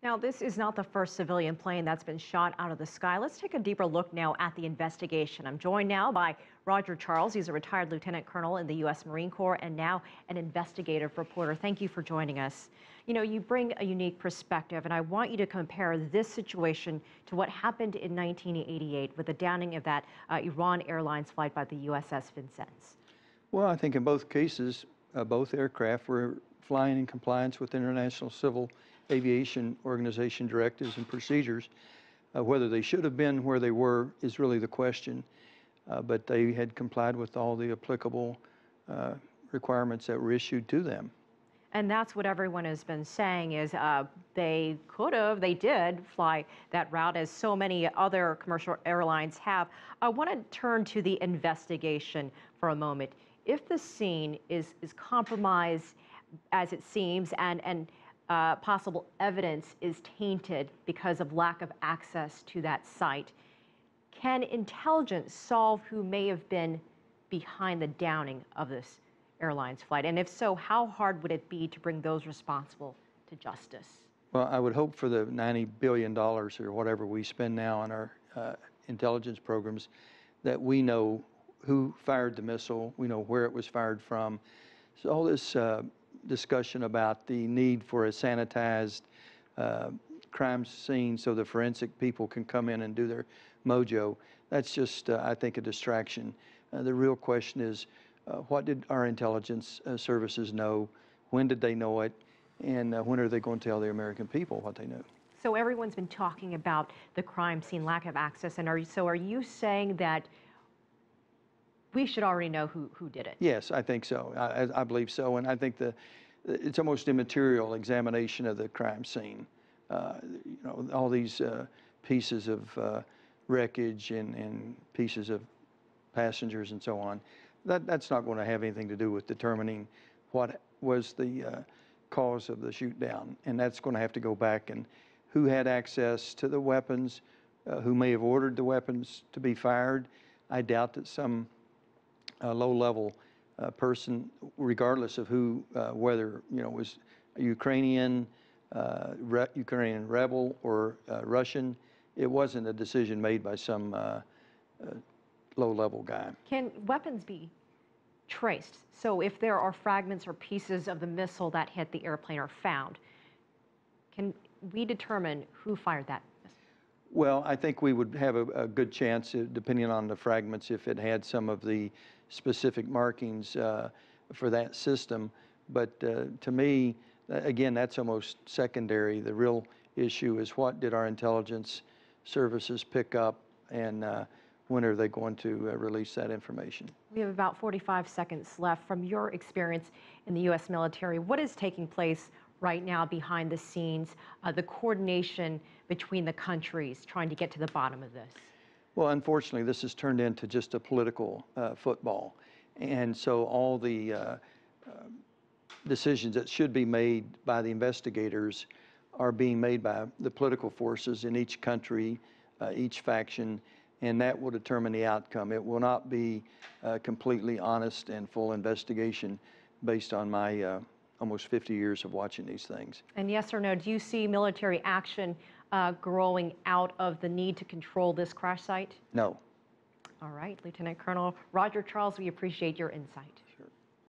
Now, this is not the first civilian plane that's been shot out of the sky. Let's take a deeper look now at the investigation. I'm joined now by Roger Charles. He's a retired lieutenant colonel in the U.S. Marine Corps and now an investigative reporter. Thank you for joining us. You know, you bring a unique perspective, and I want you to compare this situation to what happened in 1988 with the downing of that Iran Airlines flight by the USS Vincennes. Well, I think in both cases, both aircraft were flying in compliance with International Civil Aviation Organization directives and procedures. Whether they should have been where they were is really the question, but they had complied with all the applicable requirements that were issued to them. And that's what everyone has been saying is they did fly that route as so many other commercial airlines have. I want to turn to the investigation for a moment. If the scene is compromised as it seems and possible evidence is tainted because of lack of access to that site, can intelligence solve who may have been behind the downing of this airline's flight? And if so, how hard would it be to bring those responsible to justice? Well, I would hope for the $90 billion or whatever we spend now on our intelligence programs that we know who fired the missile, we know where it was fired from. So all this discussion about the need for a sanitized crime scene so the forensic people can come in and do their mojo, that's just, I think, a distraction. The real question is, what did our intelligence services know? When did they know it? And when are they going to tell the American people what they knew? So everyone's been talking about the crime scene, lack of access, and are you saying that we should already know who did it? Yes, I think so. I believe so, and I think it's almost immaterial examination of the crime scene. You know, all these pieces of wreckage and pieces of passengers and so on. That's not going to have anything to do with determining what was the cause of the shoot down, and that's going to have to go back and who had access to the weapons, who may have ordered the weapons to be fired. I doubt that some low-level person, regardless of who, whether was a Ukrainian rebel or Russian, it wasn't a decision made by some low-level guy. Can weapons be traced? So if there are fragments or pieces of the missile that hit the airplane are found, can we determine who fired that missile? Well, I think we would have a good chance, depending on the fragments, if it had some of the specific markings for that system. But to me, again, that's almost secondary. The real issue is what did our intelligence services pick up, and when are they going to release that information? We have about 45 seconds left. From your experience in the U.S. military, what is taking place right now behind the scenes, the coordination between the countries trying to get to the bottom of this? Well, unfortunately, this has turned into just a political football. And so all the decisions that should be made by the investigators are being made by the political forces in each country, each faction, and that will determine the outcome. It will not be a completely honest and full investigation based on my almost 50 years of watching these things. And yes or no, do you see military action growing out of the need to control this crash site? No. All right, Lieutenant Colonel Roger Charles, we appreciate your insight.